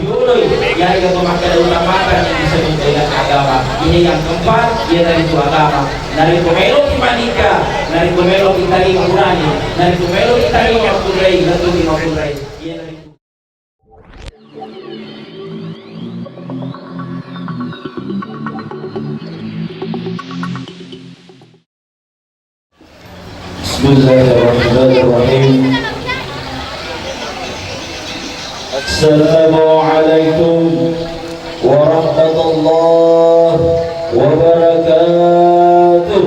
diuloy yang pemakai utamakan yang disebut dengan agama. Ini yang keempat, dia dari itu agama. Dari pemelo kita nikah, dari pemelo kita mengurani, dari pemelo kita mengkurai, lalu mengkurai. Dia dari itu. Bismillahirrahmanirrahim. Assalamualaikum warahmatullahi wabarakatuh.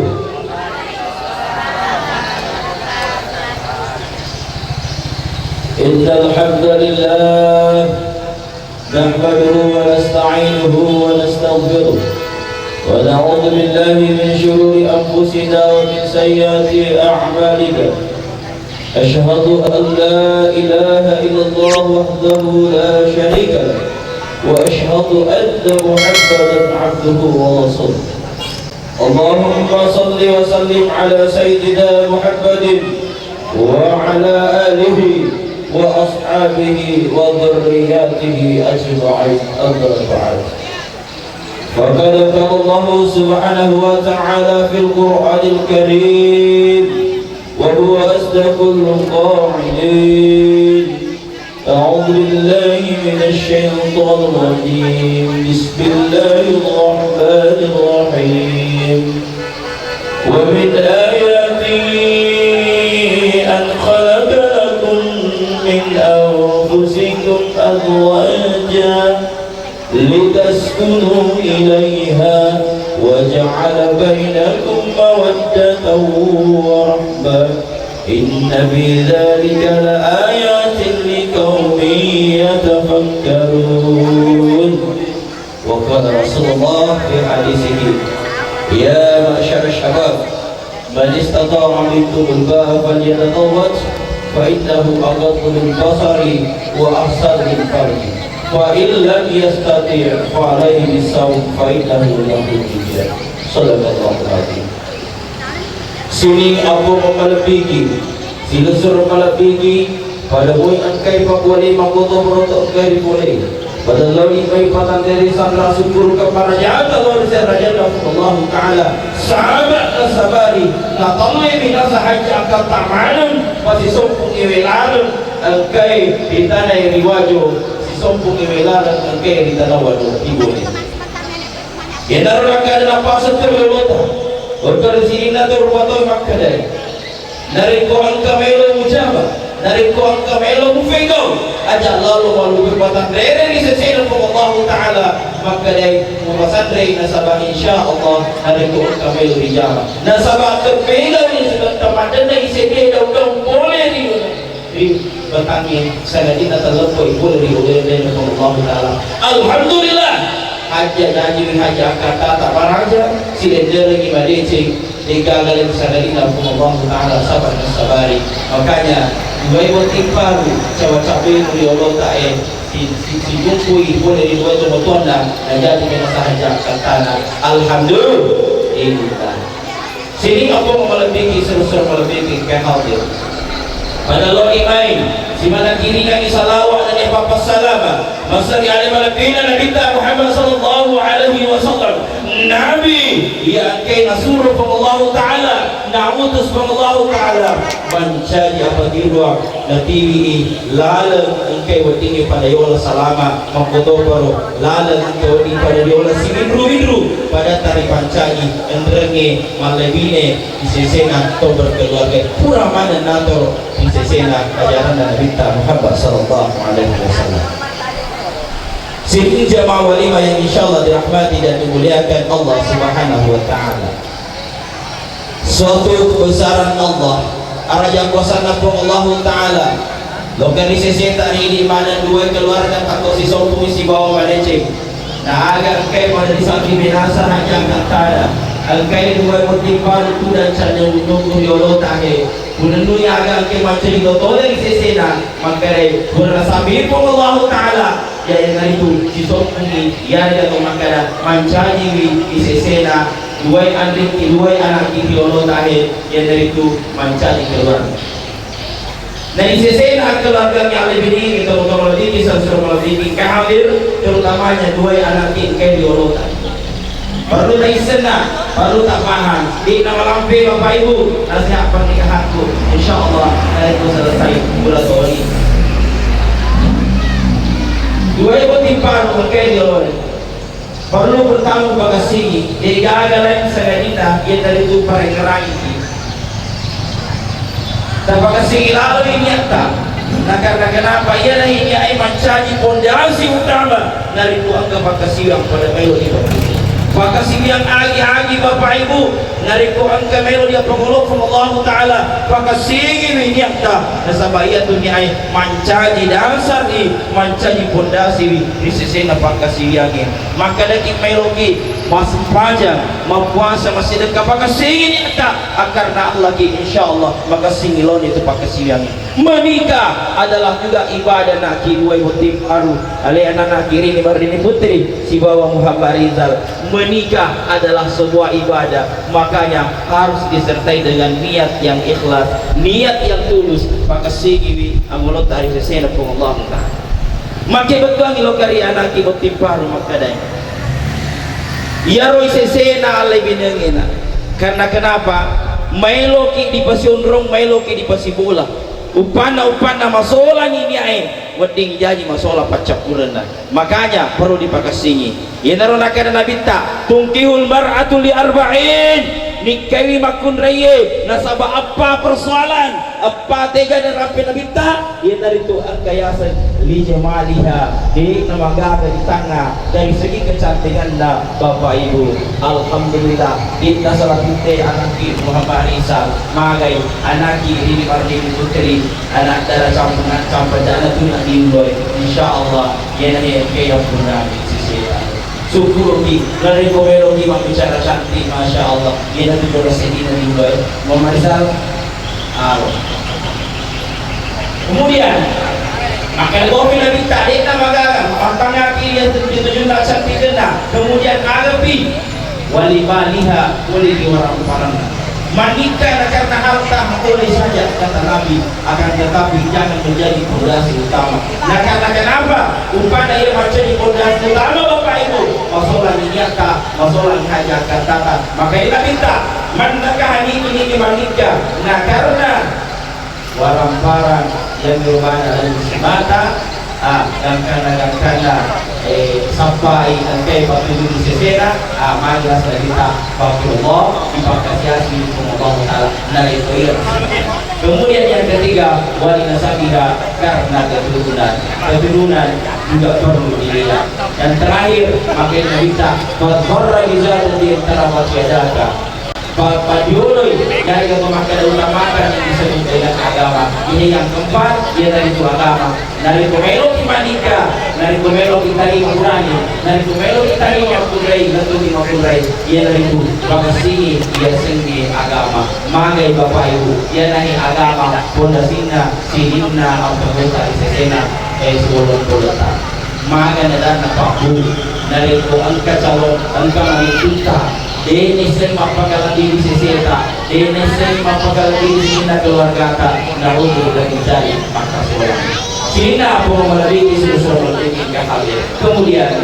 Innal hamdalillah nahmaduhu wa nasta'inuhu wa nastaghfiruh wa na'udzu billahi min shururi anfusina wa min sayyiati a'malina. Asyhadu an la ilaha illallah wahdahu la syarika lah wa asyhadu anna Muhammadan 'abduhu wa rasuluh. Allahumma shalli wa sallim ala sayyidina Muhammadin wa ala alihi wa ashabihi wa dhurriyyatihi ajma'in. Amma ba'd. Faqad qala Allah subhanahu wa ta'ala fil Qur'anil Karim وهو أصدق القائلين. أعوذ بالله من الشيطان الرجيم. بسم الله الرحمن الرحيم. ومن آياته أن خلق لكم من أنفسكم أزواجا لتسكنوا إليها وجعل بينكم مودة ورحمة إن في ذلك لآيات لقوم يتفكرون. وقال رسول الله في حديثه يا معشر الشباب من استطاع منكم الباء فليتزوج فإنه أغض للبصر وأحسن للفرج وإن لم يستطيع فعليه بالصوم فإنه له الوجاء. Sallallahu alaihi. Sini abu melebihi, silusur melebihi, pada poin angkai pak boleh makoto merotok kari boleh. Pada lawi bayi patan dari sandra syukur kepada jahat Allah Taala. Sahabat nasabari, natamai binasa haji akan tamanun, masih sompung iwelalun angkai di tanah yang diwajo. Sompong iwelan angkai di tanah waduh ibu ni. Yang darulaka adalah pasal terlelota. Berkali sini natur watoi makkadai. Dari ko angka melo mujaba, dari ko angka melo mufego. Aja lalu malu berbatan rere ni sesena ko Allah Taala makkadai mubasandrei nasabah insyaallah dari ko angka melo dijaba. Nasabah terpela ni sedang tamadan ni sebe daun boleh di bertanya saya tidak terlepas boleh diulang dengan Allah Taala. Alhamdulillah. Haji kata tak baraja silender lagi badecing tiga kali bersadari dalam Allah Taala sabar dan sabari. Makanya dua bertimpal cawa-cawa muri Allah Taala si jumpai boleh dibuat tuan dan jadi dengan sahaja kata alhamdulillah. Sini apa melebihi seru-seru melebihi kehadir. Pada lo imain si mana kiri kami salawat dan apa salama masari alaihi wa Nabi Muhammad sallallahu alaihi wasallam Nabi yang kena suruh Allah Taala na'utus Allah Taala mencari apa dirua natiwi lalang engkai bertinggi pada yola salama mengkotobaro lalang engkai pada yola simindru pada tari pancagi endrenge malebine isesena atau berkeluarga pura mana nator isesena ajaran Nabi Muhammad sallallahu alaihi wasallam. Sini jamaah walimah yang insyaallah dirahmati dan dimuliakan Allah Subhanahu wa taala. Suatu kebesaran Allah, araja kuasa napa Allah taala. Lokalisasi tadi di mana dua keluarga atau si sopu si bawa maleceng. Nah agar kai pada di samping binasa hanya kata alkai dua motifan itu dan cara menunggu yolo tahe. Punenui agar kai macam itu tolong sesena makare berasa bipo Allah taala. Ya yang itu si sopu ni ya dia tu makara mancaji isesena dua anak kita yolo tahe yang dari itu mancaji keluar. Naisisena ang keluarganya oleh bini terutama bini saudara bini kafir terutamanya dua anak kay diolotan. Perlu naisena, perlu tak paham. Di nama lampi bapak ibu nasihat pernikahanku. Insya Allah hari itu selesai bulan ini. Dua ibu timpang kay diolotan. Perlu bertamu bagasi. Jadi gagalan sa ganita yan dari itu parengerangi. Dapat kasih lalu ini nyata. Nah karena kenapa? Ialah ini ay mencaji pondasi utama dari Tuhan ke pakasih yang pada melo di bawah. Pakasih yang agi-agi bapak ibu dari Tuhan ke melo dia penguluk Allah Taala. Pakasih ini nyata. Nasabah ia tu ni ay mencaji dasar di mencaji pondasi di sisi na pakasih yang ini. Maka daki melo ki masih panjang, mempuasa masih dekat pakai singin tak karena Allah ki insyaallah maka singilon itu pakai siang. Menikah adalah juga ibadah nak dua ibu tim baru ale anak kiri ni Mardini Putri si bawa Muhammad Rizal. Menikah adalah sebuah ibadah, makanya harus disertai dengan niat yang ikhlas, niat yang tulus. Pakai singin amulot dari sesena pun Allah Taala. Maka betul ngilokari anak ibu tim baru makadai. Ya roy sesena alay binangina. Karena kenapa? Mailoki di pasiundrong, mailoki di pasibola. Upana masola ini ay wedding jaji masola pacak urena. Makanya perlu dipakasingi. Yenaro nakana nabita tungkihul mar'atu li arba'in. Nikawi makun raye nasaba apa persoalan apa tega dan rapi nabita ia dari itu angkayasan li jamaliha di namaga di tangga dari segi kecantikannya bapak ibu. Alhamdulillah kita salah kita anak Muhammad Rizal magai anak ini Mardini Putri anak darah campuran campur tu nak diimboy insyaallah ia ni kaya punah sisi syukur di dari komero di bicara cantik masya Allah dia nanti bersedih nanti boy memasal kemudian maka kopi nabi tak ada magaga matangnya kiri yang tujuh nak cantik kena kemudian agapi wali baliha wali diwarang parang menikah karena harta boleh saja kata Nabi akan tetapi jangan menjadi pondasi utama. Nah karena kenapa? Upana ia menjadi pondasi utama bapak ibu masalah niatah, masalah hajat kata maka kita minta menikah ini menikah. Nah karena waramparang yang berubah dari mata dan karena sampai sampai waktu itu sesena majelis kita Allah dipakasiasi Allah Taala dari itu. Kemudian yang ketiga wali nasabiha karena keturunan juga perlu dilihat. Dan terakhir makanya kita berkorban di antara masyarakat Padioloi dari pemakai utamakan yang disebut dengan agama. Ini yang keempat dia dari itu agama. Dari pemelo kimanika, dari pemelo kitari Qurani, dari pemelo kitari Makurai, betul di Makurai. Dia dari itu bagasi dia sendiri agama. Magai bapak ibu, dia dari agama. Pondasinya, sidimna, autobota, sesena, sebelum polata. Magai dan napaku dari itu angka calon, angka manituta. Ini semua pagalan diri seseta, ini semua pagalan diri sina keluarga ta, naudzu dari jari maka seorang. Sina pun melalui sesuatu yang halal. Kemudian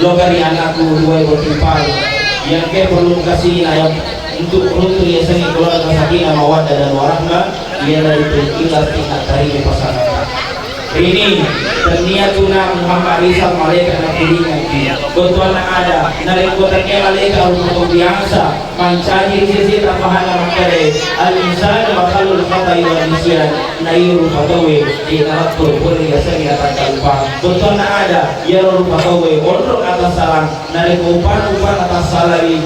logari anakku dua bertimpal yang ke perlu kasih ayam untuk runtuh yang seni keluarga sakinah mawaddah dan warahmah ialah itu ikhlas tingkat dari pasangan. Ini terniatuna Muhammad Rizal malaikat nak pilihnya kebetulan ada dari kotanya malaikat untuk biasa mencari sisi tambahan makare al-insan makhluk khatai wa nisyan nairu fatawi di naratur boleh biasa akan lupa kebetulan ada ya rupa fatawi untuk atas salam dari upan atas salari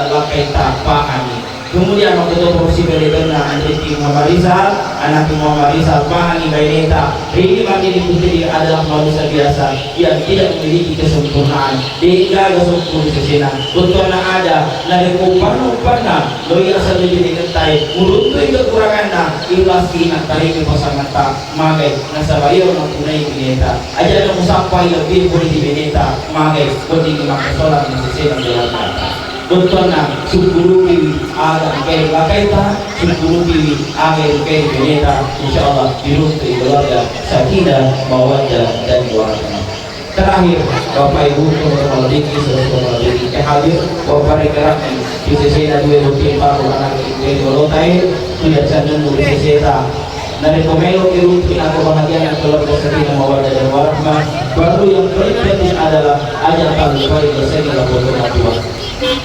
lakai tapaan. Kemudian waktu itu porsi beredana anak Muhammad Rizal, anak Muhammad Rizal pahami baineta. Ini Mardini Putri adalah manusia biasa yang tidak memiliki kesempurnaan. Dia sempurna sesena. Betul ada dari upan-upanna, doi asal jadi kentai. Meruntuhi kekurangannya, ikhlas ingat dari pasangan tak. Magai nasabayo mempunyai beneta. Aja ada musafah yang boleh di beneta. Magai berdiri maka sholat sesena jalan. Dottona suguluki aga kay bakaita suguluki aga kay beneta insyaallah dirunti keluarga sakinah mawaddah dan warahmah. Terakhir Bapak Ibu teman-teman diki saudara diki hadir Bapak rekan di sisi dua rutin baru anak itu lotai tidak cenderung di sisi dari pemilu rutin atau bahagian keluarga sakinah mawaddah dan warahmah. Baru yang paling penting adalah ajar kali baik bersama dengan Tuhan.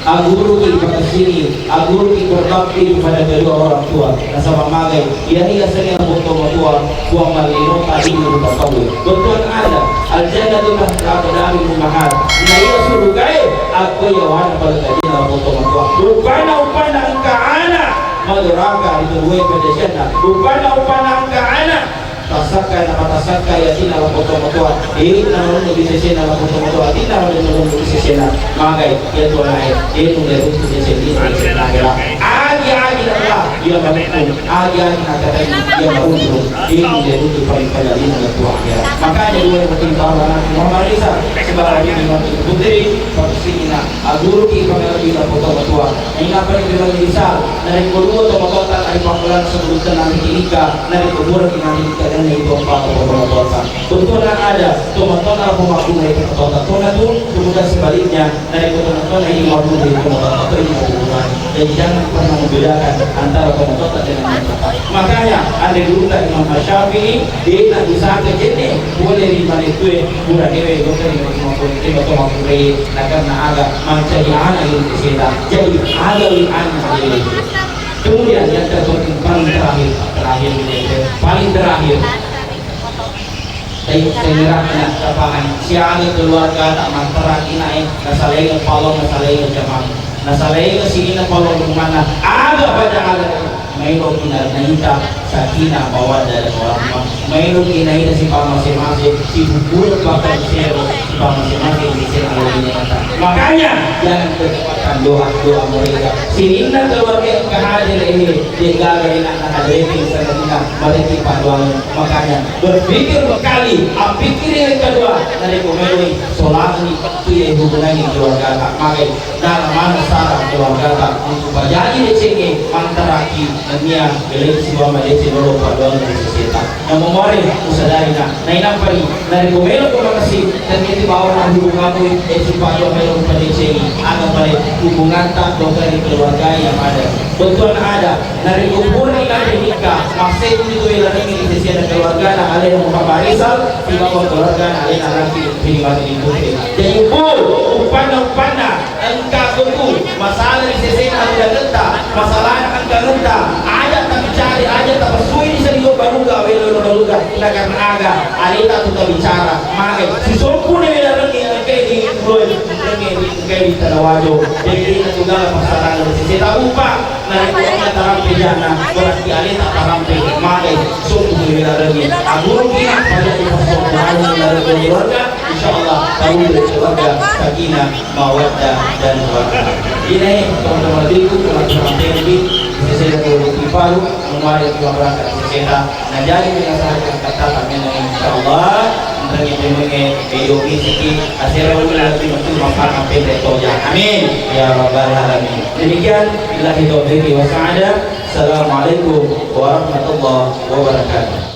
Aguru kepada sini, aguru berbakti kepada kedua orang tua. Nasabah magai, ia sering untuk tua, buang malino tadi berupa kau. Betul ada, al-jannah itu kata dari rumah. Nah ia suruh gaya, aku ya wana pada kajian untuk tua. Upana angka anak, maduraka itu gue pada jannah. Upana angka anak. Tasaka ya tina la foto motoa ina no di sesena la foto motoa tina no di sesena magai ya to nae itu le itu sesena di sesena agi Allah dia bantu agi kata dia bantu itu le itu paling pada ini la tua ya makanya dua penting bahwa Muhammad Isa sebagai imam putri posisinya aguru ki kamera di la foto motoa ina paling dia bisa dari kedua to motoa dari panggilan sebelum tenang nikah dari kubur kita ini itu apa dosa. Betul ada teman-teman aku mampu naik ke kota tona tuh kemudian sebaliknya dari teman-teman ini mampu naik ke kota itu hubungan dan jangan pernah membedakan antara kota dengan kota. Makanya ada dulu tak Imam Syafi'i dia tak bisa kejadian boleh di mana itu murah dewe dokter yang mampu itu atau mampu naik karena agak mencari anak yang disita jadi ada anak ini. Kemudian yang terpenting paling terakhir saya nyerahnya kepada siang keluarga tak manterak inain nasalai ngepalong nasalai ngejamang nasalai ngesini ngepalong kemana ada pada ada mailo kina naita sakinah mawaddah dan warahmah mailo kina ina si masing-masing si bubur bakal sero si masing-masing di sini makanya jangan kekuatan doa mereka sinina keluarga kehadir ini digagal anak hadirin sanadina mereka panduan makanya berpikir berkali pikir yang kedua dari pemilu sholat ini itu yang hubungannya keluarga makai dalam mana sarang keluarga untuk berjanji di sini antara dunia gelap siwa madesi lolo paduan di sisitan yang memori usadarina na inampari dari pemilu kemakasih dan itu bawa hubungan itu paduan pemilu pada sini agak pada hubungan tak dokter di keluarga yang ada betul ada dari kubur ini ada nikah masih itu yang ini di sisi ada keluarga nah ada yang muka barisal di bawah keluarga nah ada yang nanti di bawah itu jadi upana engkau tunggu masalah di sisi ada genta masalah akan genta ada tak bicara ada tak bersui di sini baru gak welo kita karena ada tuh tak bicara maka si sopun ini dalam kayak di kayak di tanawajo jadi itu juga masalah di sisi tak upah nah itu yang tarampe jana berarti alita tarampe maka sopun ini dalam agur kita pada persoalan dari keluarga insyaallah tahu dari keluarga sakinah mawaddah dan warahmah ini teman-teman itu teman-teman ini saya paru memari dua berangkat kita nah jadi yang saya katakan insyaallah dari temunya video ini hasil lagi betul manfaat sampai toja amin ya rabbal alamin demikian billahi taufiq wa sa'ada assalamualaikum warahmatullahi wabarakatuh